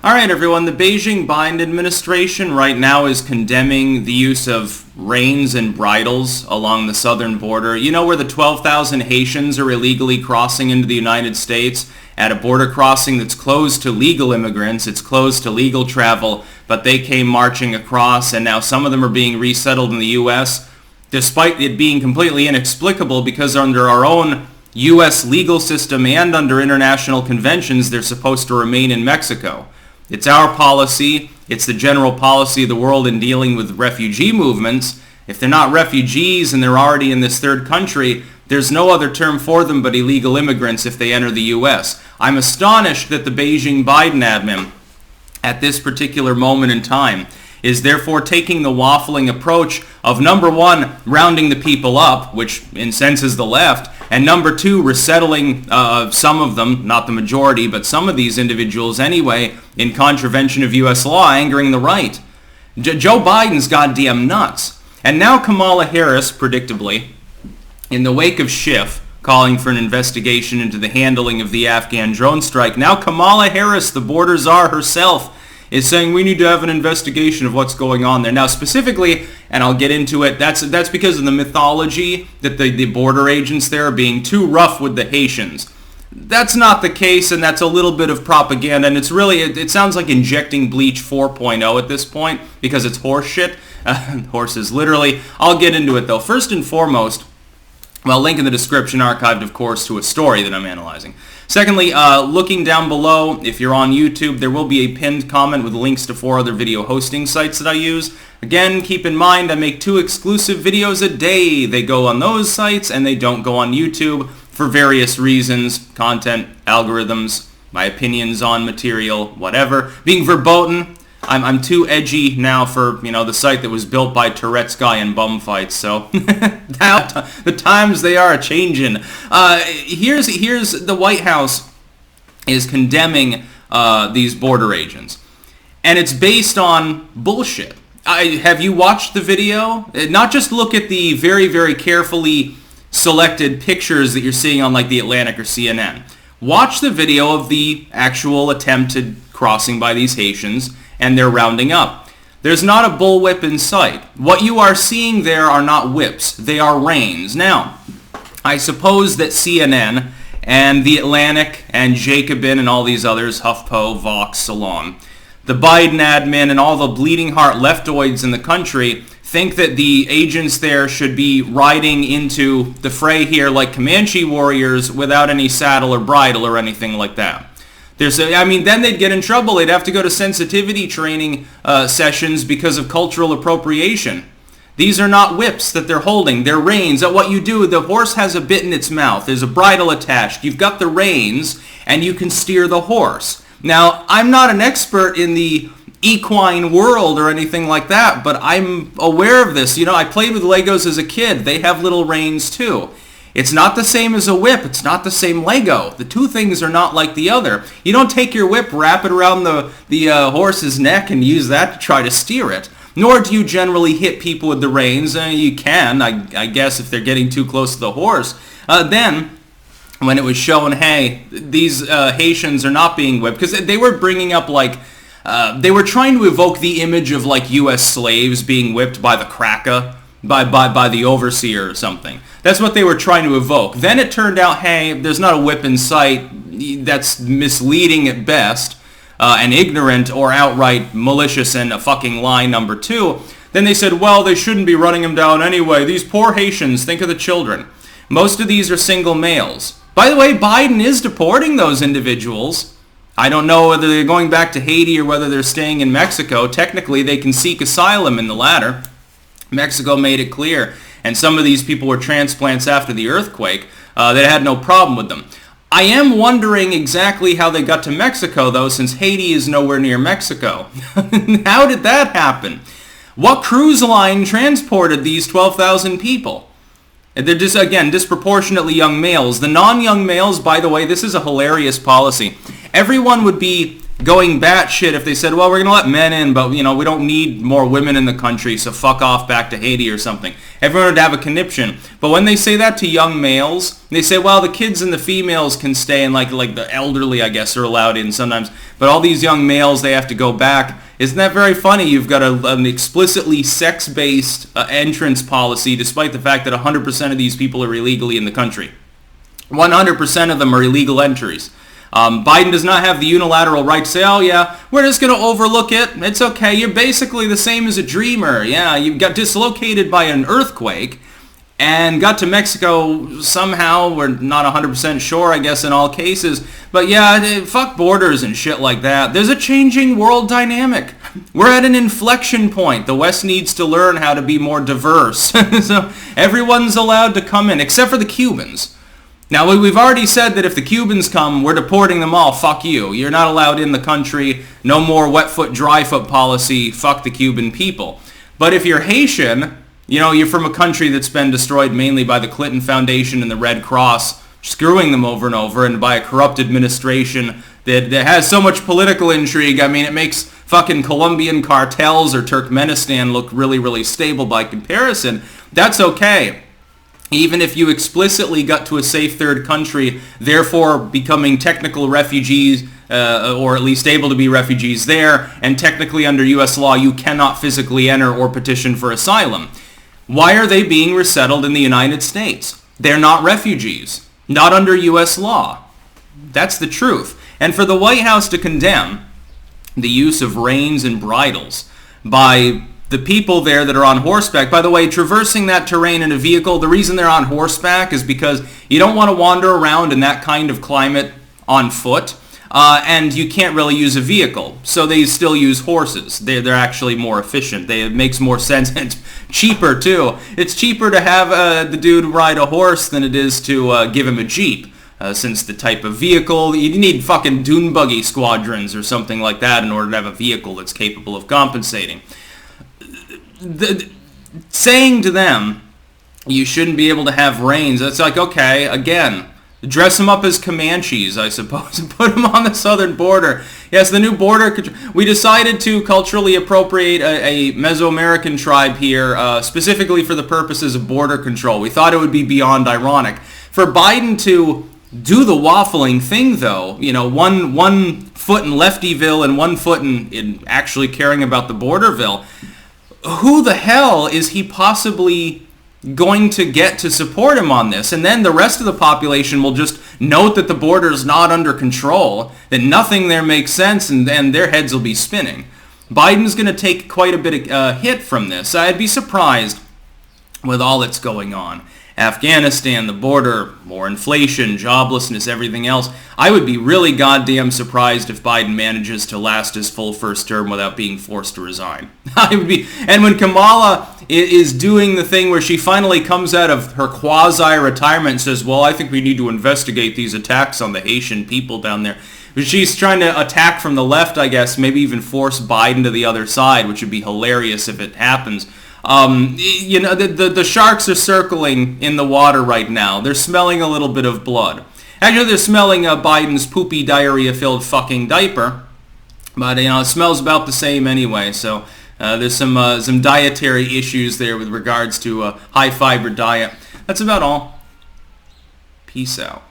All right, everyone. The Beijing Biden administration right now is condemning the use of reins and bridles along the southern border. You know where the 12,000 Haitians are illegally crossing into the United States at a border crossing that's closed to legal immigrants. It's closed to legal travel, but they came marching across, and now some of them are being resettled in the U.S., despite it being completely inexplicable because under our own U.S. legal system and under international conventions, they're supposed to remain in Mexico. It's our policy. It's the general policy of the world in dealing with refugee movements. If they're not refugees and they're already in this third country, there's no other term for them but illegal immigrants if they enter the U.S. I'm astonished that the Beijing Biden admin, at this particular moment in time, is therefore taking the waffling approach of, number one, rounding the people up, which incenses the left, and number two, resettling some of them, not the majority, but some of these individuals anyway, in contravention of U.S. law, angering the right. Joe Biden's goddamn nuts. And now Kamala Harris, predictably, in the wake of Schiff, calling for an investigation into the handling of the Afghan drone strike, now Kamala Harris, the border czar herself, is saying we need to have an investigation of what's going on there. Now, specifically, and I'll get into it, that's because of the mythology that the border agents there are being too rough with the Haitians. That's not the case, and that's a little bit of propaganda, and it's really, it sounds like injecting bleach 4.0 at this point, because it's horse shit. Horses, literally. I'll get into it, though. First and foremost, well, link in the description, archived, of course, to a story that I'm analyzing. Secondly, looking down below, if you're on YouTube, there will be a pinned comment with links to 4 other video hosting sites that I use. Again, keep in mind, I make 2 exclusive videos a day. They go on those sites, and they don't go on YouTube for various reasons, content, algorithms, my opinions on material, whatever. Being verboten, I'm too edgy now for, the site that was built by Tourette's guy in bum fights, so the times they are a-changing. Here's the White House is condemning these border agents, and it's based on bullshit. Have you watched the video? Not just look at the very, very carefully selected pictures that you're seeing on like The Atlantic or CNN. Watch the video of the actual attempted crossing by these Haitians, and they're rounding up. There's not a bullwhip in sight. What you are seeing there are not whips. They are reins. Now, I suppose that CNN and The Atlantic and Jacobin and all these others, HuffPo, Vox, Salon, the Biden admin and all the bleeding heart leftoids in the country think that the agents there should be riding into the fray here like Comanche warriors without any saddle or bridle or anything like that. Then they'd get in trouble. They'd have to go to sensitivity training sessions because of cultural appropriation. These are not whips that they're holding. They're reins. What you do, the horse has a bit in its mouth. There's a bridle attached. You've got the reins, and you can steer the horse. Now, I'm not an expert in the equine world or anything like that, but I'm aware of this. I played with Legos as a kid. They have little reins, too. It's not the same as a whip. It's not the same Lego. The two things are not like the other. You don't take your whip, wrap it around the horse's neck, and use that to try to steer it. Nor do you generally hit people with the reins. You can, I guess, if they're getting too close to the horse. Then, when it was shown, hey, these Haitians are not being whipped, because they were bringing up, they were trying to evoke the image of, U.S. slaves being whipped by the cracker, by the overseer or something. That's what they were trying to evoke. Then it turned out, hey, there's not a whip in sight. That's misleading at best, and ignorant or outright malicious and a fucking lie, number 2. Then they said, well, they shouldn't be running them down anyway. These poor Haitians, think of the children. Most of these are single males. By the way, Biden is deporting those individuals. I don't know whether they're going back to Haiti or whether they're staying in Mexico. Technically, they can seek asylum in the latter. Mexico made it clear. And some of these people were transplants after the earthquake that had no problem with them. I am wondering exactly how they got to Mexico, though, since Haiti is nowhere near Mexico. How did that happen? What cruise line transported these 12,000 people? They're just, again, disproportionately young males. The non-young males, by the way, this is a hilarious policy. Everyone would be going batshit if they said, well, we're going to let men in, but, we don't need more women in the country, so fuck off back to Haiti or something. Everyone would have a conniption. But when they say that to young males, they say, well, the kids and the females can stay, and like the elderly, I guess, are allowed in sometimes. But all these young males, they have to go back. Isn't that very funny? You've got an explicitly sex-based entrance policy, despite the fact that 100% of these people are illegally in the country. 100% of them are illegal entries. Biden does not have the unilateral right to say, oh yeah, we're just going to overlook it. It's okay. You're basically the same as a dreamer. Yeah, you got dislocated by an earthquake and got to Mexico somehow. We're not 100% sure, I guess, in all cases. But yeah, fuck borders and shit like that. There's a changing world dynamic. We're at an inflection point. The West needs to learn how to be more diverse. So everyone's allowed to come in, except for the Cubans. Now, we've already said that if the Cubans come, we're deporting them all. Fuck you. You're not allowed in the country. No more wet foot, dry foot policy. Fuck the Cuban people. But if you're Haitian, you're from a country that's been destroyed mainly by the Clinton Foundation and the Red Cross, screwing them over and over, and by a corrupt administration that has so much political intrigue. I mean, it makes fucking Colombian cartels or Turkmenistan look really, really stable by comparison. That's okay. Even if you explicitly got to a safe third country, therefore becoming technical refugees, or at least able to be refugees there, and technically under U.S. law you cannot physically enter or petition for asylum. Why are they being resettled in the United States? They're not refugees. Not under U.S. law. That's the truth. And for the White House to condemn the use of reins and bridles by the people there that are on horseback. By the way, traversing that terrain in a vehicle, the reason they're on horseback is because you don't want to wander around in that kind of climate on foot, and you can't really use a vehicle. So they still use horses. They're actually more efficient. It makes more sense, and it's cheaper too. It's cheaper to have the dude ride a horse than it is to give him a Jeep. Since the type of vehicle, you need fucking dune buggy squadrons or something like that in order to have a vehicle that's capable of compensating. Saying to them, you shouldn't be able to have reins, it's like, okay, again, dress them up as Comanches, I suppose, and put them on the southern border. Yes, the new border, we decided to culturally appropriate a Mesoamerican tribe here, specifically for the purposes of border control. We thought it would be beyond ironic. For Biden to do the waffling thing, though, one foot in Leftyville and 1 foot in actually caring about the Borderville, who the hell is he possibly going to get to support him on this? And then the rest of the population will just note that the border is not under control, that nothing there makes sense, and their heads will be spinning. Biden's going to take quite a bit of hit from this. I'd be surprised with all that's going on. Afghanistan, the border, more inflation, joblessness, everything else. I would be really goddamn surprised if Biden manages to last his full first term without being forced to resign. I would be, and when Kamala is doing the thing where she finally comes out of her quasi-retirement and says, well, I think we need to investigate these attacks on the Haitian people down there. She's trying to attack from the left, I guess, maybe even force Biden to the other side, which would be hilarious if it happens. The sharks are circling in the water right now. They're smelling a little bit of blood. Actually, they're smelling Biden's poopy, diarrhea-filled fucking diaper. But, it smells about the same anyway. So there's some dietary issues there with regards to a high-fiber diet. That's about all. Peace out.